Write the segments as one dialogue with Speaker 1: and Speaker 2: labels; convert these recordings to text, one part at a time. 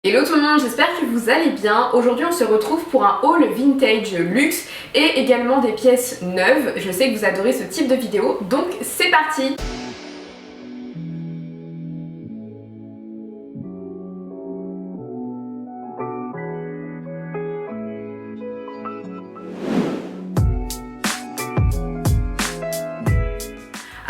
Speaker 1: Hello tout le monde, j'espère que vous allez bien. Aujourd'hui on se retrouve pour un haul vintage luxe et également des pièces neuves. Je sais que vous adorez ce type de vidéo, donc c'est parti!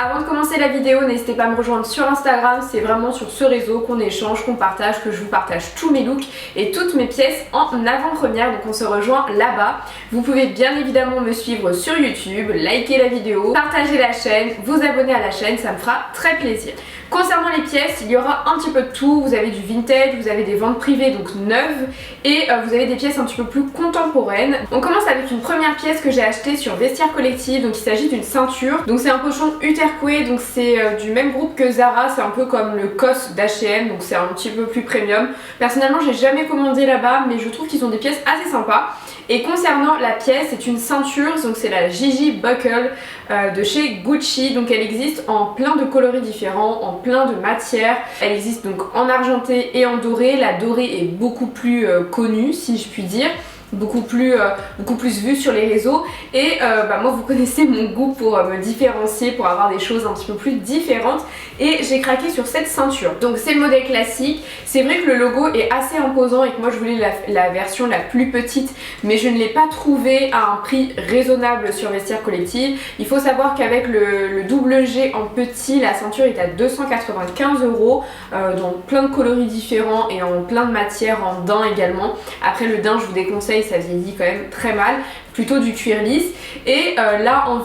Speaker 1: Avant de commencer la vidéo, n'hésitez pas à me rejoindre sur Instagram, c'est vraiment sur ce réseau qu'on échange, qu'on partage, que je vous partage tous mes looks et toutes mes pièces en avant-première, donc on se rejoint là-bas. Vous pouvez bien évidemment me suivre sur YouTube, liker la vidéo, partager la chaîne, vous abonner à la chaîne, ça me fera très plaisir. Concernant les pièces, il y aura un petit peu de tout, vous avez du vintage, vous avez des ventes privées donc neuves et vous avez des pièces un petit peu plus contemporaines. On commence avec une première pièce que j'ai achetée sur Vestiaire Collective, donc il s'agit d'une ceinture. Donc c'est un pochon Uterque, donc c'est du même groupe que Zara, c'est un peu comme le COS d'H&M, donc c'est un petit peu plus premium. Personnellement j'ai jamais commandé là-bas mais je trouve qu'ils ont des pièces assez sympas. Et concernant la pièce, c'est une ceinture, donc c'est la Gigi Buckle de chez Gucci. Donc elle existe en plein de coloris différents, en plein de matières. Elle existe donc en argenté et en doré. La dorée est beaucoup plus connue si je puis dire. Beaucoup plus vue sur les réseaux et moi vous connaissez mon goût pour me différencier, pour avoir des choses un petit peu plus différentes et j'ai craqué sur cette ceinture. Donc c'est le modèle classique, c'est vrai que le logo est assez imposant et que moi je voulais la version la plus petite mais je ne l'ai pas trouvé à un prix raisonnable sur Vestiaire Collective. Il faut savoir qu'avec le double G en petit, la ceinture est à 295 € dans plein de coloris différents et en plein de matières, en daim également. Après le daim je vous déconseille, ça vieillit quand même très mal, plutôt du cuir lisse. Et là en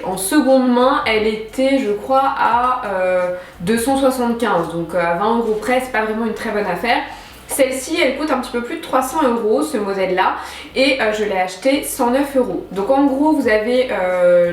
Speaker 1: en seconde main, elle était je crois à 275, donc à 20 € près, c'est pas vraiment une très bonne affaire. Celle-ci elle coûte un petit peu plus de 300 € ce modèle là et je l'ai acheté 109 €. Donc en gros vous avez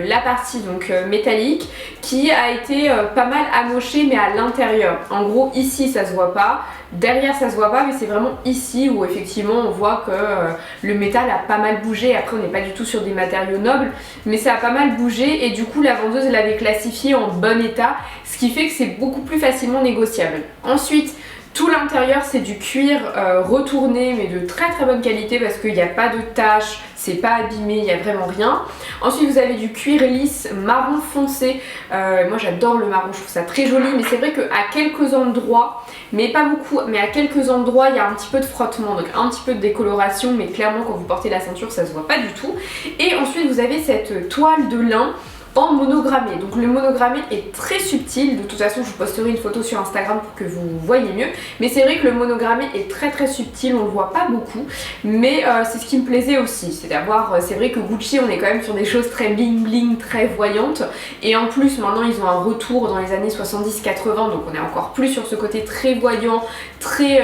Speaker 1: la partie donc métallique qui a été pas mal amochée mais à l'intérieur. En gros ici ça se voit pas, derrière ça se voit pas, mais c'est vraiment ici où effectivement on voit que le métal a pas mal bougé. Après on n'est pas du tout sur des matériaux nobles mais ça a pas mal bougé et du coup la vendeuse l'avait classifié en bon état, ce qui fait que c'est beaucoup plus facilement négociable. Ensuite tout l'intérieur c'est du cuir retourné mais de très très bonne qualité parce qu'il n'y a pas de taches, c'est pas abîmé, il n'y a vraiment rien. Ensuite vous avez du cuir lisse marron foncé, moi j'adore le marron, je trouve ça très joli mais c'est vrai qu'à quelques endroits, mais pas beaucoup, mais à quelques endroits il y a un petit peu de frottement, donc un petit peu de décoloration mais clairement quand vous portez la ceinture ça se voit pas du tout. Et ensuite vous avez cette toile de lin en monogrammé. Donc le monogrammé est très subtil, de toute façon je vous posterai une photo sur Instagram pour que vous voyez mieux, mais c'est vrai que le monogrammé est très très subtil, on le voit pas beaucoup, mais c'est ce qui me plaisait aussi, c'est d'avoir, c'est vrai que Gucci on est quand même sur des choses très bling bling, très voyantes, et en plus maintenant ils ont un retour dans les années 70-80, donc on est encore plus sur ce côté très voyant, très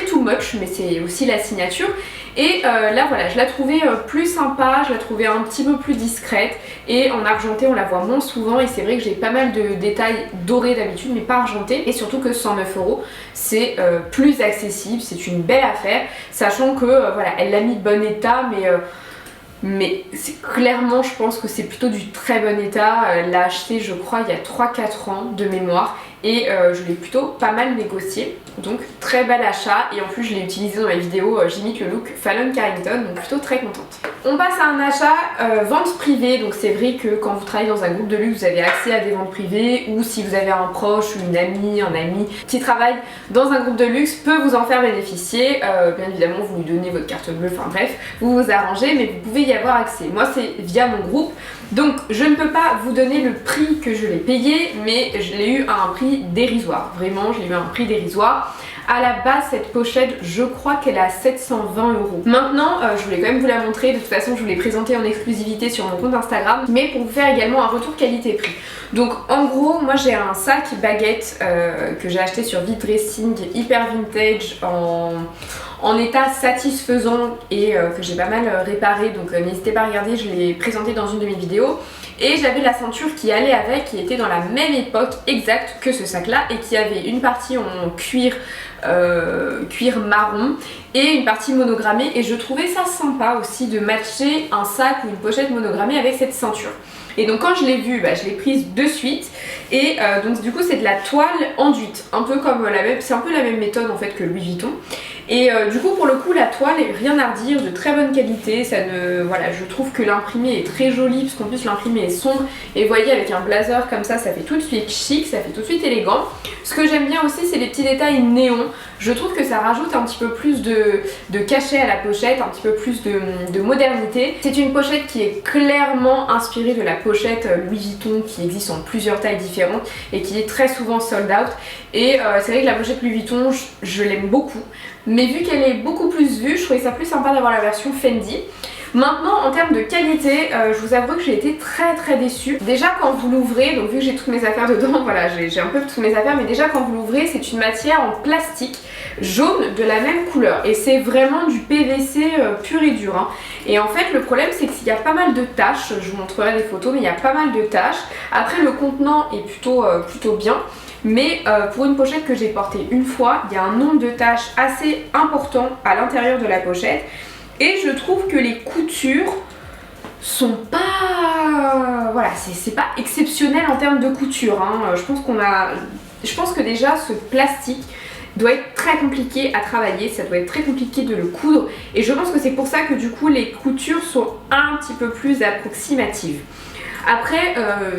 Speaker 1: too much, mais c'est aussi la signature. Et là voilà, je la trouvais plus sympa, je la trouvais un petit peu plus discrète et en argenté on la voit moins souvent et c'est vrai que j'ai pas mal de détails dorés d'habitude mais pas argentés, et surtout que 109 € c'est plus accessible, c'est une belle affaire, sachant que voilà, elle l'a mis de bon état mais clairement je pense que c'est plutôt du très bon état. Elle l'a acheté je crois il y a 3-4 ans de mémoire et je l'ai plutôt pas mal négocié, donc très bel achat. Et en plus je l'ai utilisé dans ma vidéo, j'imite le look Fallon Carrington, donc plutôt très contente. On passe à un achat vente privée. Donc c'est vrai que quand vous travaillez dans un groupe de luxe vous avez accès à des ventes privées, ou si vous avez un proche ou une amie, un ami qui travaille dans un groupe de luxe peut vous en faire bénéficier. Bien évidemment vous lui donnez votre carte bleue, enfin bref, vous vous arrangez, mais vous pouvez y avoir accès. Moi c'est via mon groupe, donc je ne peux pas vous donner le prix que je l'ai payé, mais je l'ai eu à un prix dérisoire, vraiment je l'ai eu à un prix dérisoire. À la base cette pochette je crois qu'elle est à 720 €. Maintenant je voulais quand même vous la montrer, de toute façon je vous l'ai présentée en exclusivité sur mon compte Instagram, mais pour vous faire également un retour qualité-prix. Donc en gros moi j'ai un sac baguette que j'ai acheté sur Vitdressing, hyper vintage, en état satisfaisant et que j'ai pas mal réparé, donc n'hésitez pas à regarder, je l'ai présenté dans une de mes vidéos. Et j'avais la ceinture qui allait avec, qui était dans la même époque exacte que ce sac là et qui avait une partie en cuir marron et une partie monogrammée, et je trouvais ça sympa aussi de matcher un sac ou une pochette monogrammée avec cette ceinture. Et donc quand je l'ai vue, je l'ai prise de suite. Et donc du coup c'est de la toile enduite, un peu comme c'est un peu la même méthode en fait que Louis Vuitton. Et du coup pour le coup la toile est rien à redire, de très bonne qualité, je trouve que l'imprimé est très joli parce qu'en plus l'imprimé est sombre et vous voyez avec un blazer comme ça fait tout de suite chic, ça fait tout de suite élégant. Ce que j'aime bien aussi c'est les petits détails néons, je trouve que ça rajoute un petit peu plus de cachet à la pochette, un petit peu plus de modernité. C'est une pochette qui est clairement inspirée de la pochette Louis Vuitton qui existe en plusieurs tailles différentes et qui est très souvent sold out. Et c'est vrai que la pochette Louis Vuitton, je l'aime beaucoup. Mais vu qu'elle est beaucoup plus vue, je trouvais ça plus sympa d'avoir la version Fendi. Maintenant en termes de qualité, je vous avoue que j'ai été très déçue. Déjà quand vous l'ouvrez, donc vu que j'ai toutes mes affaires dedans, voilà j'ai un peu toutes mes affaires, mais déjà quand vous l'ouvrez c'est une matière en plastique jaune de la même couleur et c'est vraiment du PVC pur et dur hein. Et en fait le problème c'est qu'il y a pas mal de taches, je vous montrerai des photos mais il y a pas mal de taches. Après le contenant est plutôt bien. Mais pour une pochette que j'ai portée une fois, il y a un nombre de taches assez important à l'intérieur de la pochette. Et je trouve que les coutures sont pas... Voilà, c'est pas exceptionnel en termes de couture hein. Je pense que déjà ce plastique doit être très compliqué à travailler, ça doit être très compliqué de le coudre. Et je pense que c'est pour ça que du coup les coutures sont un petit peu plus approximatives. Après,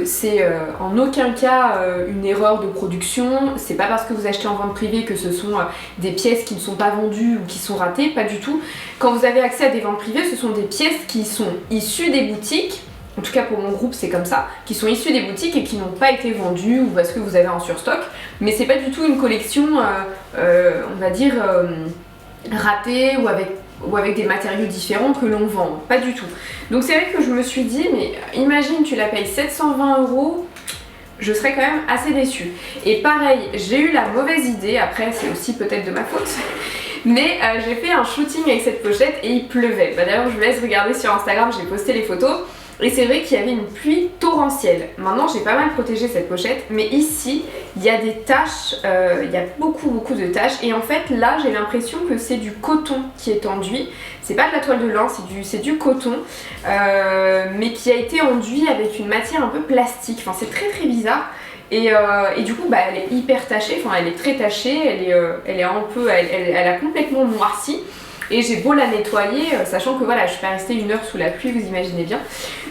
Speaker 1: c'est en aucun cas une erreur de production, c'est pas parce que vous achetez en vente privée que ce sont des pièces qui ne sont pas vendues ou qui sont ratées, pas du tout. Quand vous avez accès à des ventes privées, ce sont des pièces qui sont issues des boutiques, en tout cas pour mon groupe c'est comme ça, qui sont issues des boutiques et qui n'ont pas été vendues ou parce que vous avez en surstock, mais c'est pas du tout une collection, on va dire, ratée ou avec des matériaux différents que l'on vend, pas du tout. Donc c'est vrai que je me suis dit, mais imagine tu la payes 720 €, je serais quand même assez déçue. Et pareil, j'ai eu la mauvaise idée, après c'est aussi peut-être de ma faute, mais j'ai fait un shooting avec cette pochette et il pleuvait. D'ailleurs je vous laisse regarder sur Instagram, j'ai posté les photos. Et c'est vrai qu'il y avait une pluie torrentielle. Maintenant j'ai pas mal protégé cette pochette, mais ici il y a des taches, il y a beaucoup de taches. Et en fait là j'ai l'impression que c'est du coton qui est enduit. C'est pas de la toile de lin, c'est du coton, mais qui a été enduit avec une matière un peu plastique. Enfin c'est très bizarre. Et du coup elle est hyper tachée, enfin elle est très tachée, elle a complètement noirci. Et j'ai beau la nettoyer, sachant que voilà, je suis pas restée 1 heure sous la pluie, vous imaginez bien.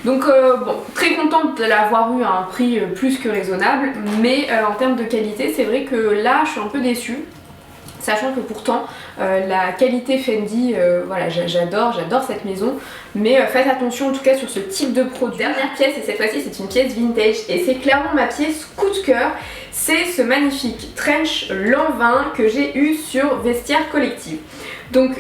Speaker 1: Donc bon, très contente de l'avoir eu à un prix plus que raisonnable, mais en termes de qualité, c'est vrai que là, je suis un peu déçue. Sachant que pourtant la qualité Fendi, voilà, j'adore cette maison, mais faites attention en tout cas sur ce type de produit. Dernière pièce, et cette fois-ci c'est une pièce vintage et c'est clairement ma pièce coup de cœur, c'est ce magnifique trench Lanvin que j'ai eu sur Vestiaire Collective. Donc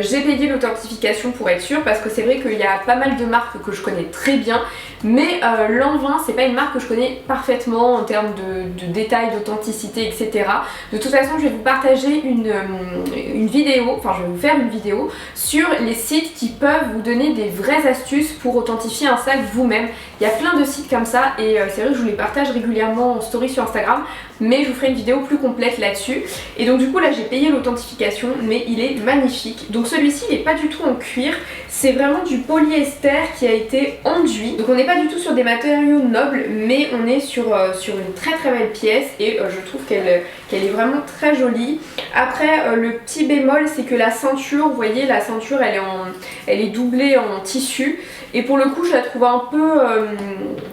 Speaker 1: j'ai payé l'authentification pour être sûre parce que c'est vrai qu'il y a pas mal de marques que je connais très bien, mais Lanvin c'est pas une marque que je connais parfaitement en termes de détails, d'authenticité, etc. De toute façon je vais vous partager une vidéo, enfin je vais vous faire une vidéo sur les sites qui peuvent vous donner des vraies astuces pour authentifier un sac vous-même. Il y a plein de sites comme ça et c'est vrai que je vous les partage régulièrement en story sur Instagram, mais je vous ferai une vidéo plus complète là-dessus. Et donc du coup là j'ai payé l'authentification, mais il est magnifique. Donc celui-ci il n'est pas du tout en cuir, c'est vraiment du polyester qui a été enduit. Donc on n'est pas du tout sur des matériaux nobles, mais on est sur une très belle pièce et je trouve qu'elle est vraiment très jolie. Après le petit bémol c'est que la ceinture, vous voyez la ceinture elle est doublée en tissu. Et pour le coup je la trouve un peu,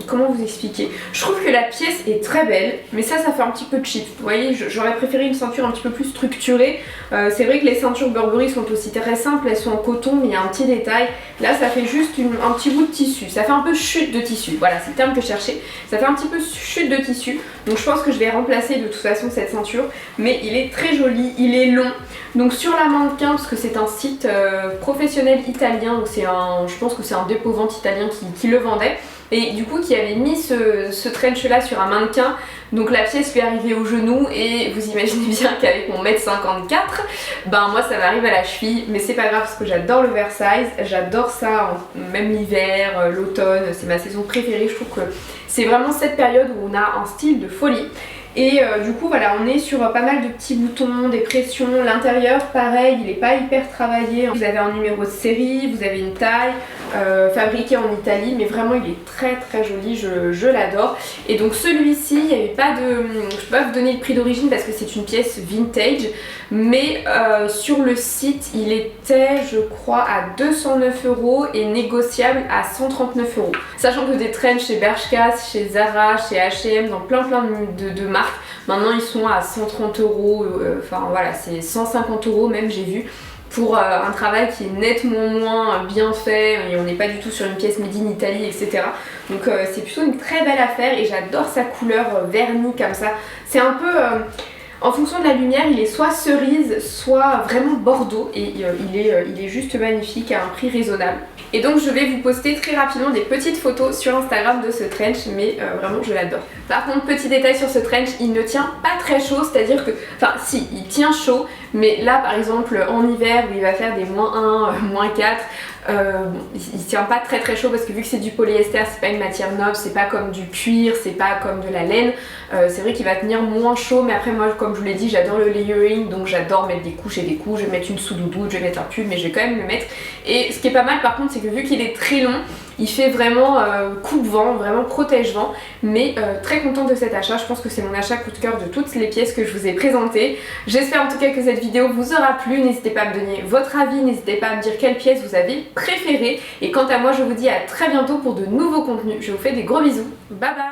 Speaker 1: comment vous expliquer, je trouve que la pièce est très belle, mais ça fait un petit peu cheap. Vous voyez, j'aurais préféré une ceinture un petit peu plus structurée. C'est vrai que les ceintures Burberry sont aussi très simples, elles sont en coton, mais il y a un petit détail. Là ça fait juste un petit bout de tissu, ça fait un peu chute de tissu, voilà c'est le terme que je cherchais. Ça fait un petit peu chute de tissu, donc je pense que je vais remplacer de toute façon cette ceinture. Mais il est très joli, il est long. Donc sur la mannequin, parce que c'est un site professionnel italien, donc je pense que c'est un dépôt-vente italien qui le vendait. Et du coup qui avait mis ce trench là sur un mannequin, donc la pièce lui est arrivée au genou et vous imaginez bien qu'avec mon 1m54, ben moi ça m'arrive à la cheville, mais c'est pas grave parce que j'adore l'oversize, j'adore ça, même l'hiver, l'automne, c'est ma saison préférée, je trouve que c'est vraiment cette période où on a un style de folie. Et du coup voilà, on est sur pas mal de petits boutons, des pressions. L'intérieur pareil, il n'est pas hyper travaillé. Vous avez un numéro de série, vous avez une taille, fabriqué en Italie, mais vraiment il est très très joli, je l'adore. Et donc celui-ci, il n'y avait pas de... Je peux pas vous donner le prix d'origine parce que c'est une pièce vintage, mais sur le site il était je crois à 209 € et négociable à 139 €. Sachant que des trench chez Bershka, chez Zara, chez H&M, dans plein de marques, maintenant ils sont à 130 €, enfin voilà, c'est 150 € même, j'ai vu, pour un travail qui est nettement moins bien fait et on n'est pas du tout sur une pièce made in Italy, etc. Donc c'est plutôt une très belle affaire et j'adore sa couleur vernie comme ça. C'est un peu... en fonction de la lumière, il est soit cerise, soit vraiment bordeaux et il est juste magnifique à un prix raisonnable. Et donc je vais vous poster très rapidement des petites photos sur Instagram de ce trench, mais vraiment je l'adore. Par contre, petit détail sur ce trench, il ne tient pas très chaud, c'est-à-dire que... Enfin si, il tient chaud, mais là par exemple en hiver où il va faire des -1, -4, il tient pas très chaud parce que vu que c'est du polyester, c'est pas une matière noble, c'est pas comme du cuir, c'est pas comme de la laine, c'est vrai qu'il va tenir moins chaud. Mais après moi, comme je vous l'ai dit, j'adore le layering, donc j'adore mettre des couches et des couches. Je vais mettre une sous-doudoune, je vais mettre un pull, mais je vais quand même le mettre. Et ce qui est pas mal par contre, c'est que vu qu'il est très long, il fait vraiment coupe-vent, vraiment protège-vent. Mais très contente de cet achat, je pense que c'est mon achat coup de cœur de toutes les pièces que je vous ai présentées. J'espère en tout cas que cette vidéo vous aura plu, n'hésitez pas à me donner votre avis, n'hésitez pas à me dire quelle pièce vous avez préférée. Et quant à moi, je vous dis à très bientôt pour de nouveaux contenus. Je vous fais des gros bisous, bye bye.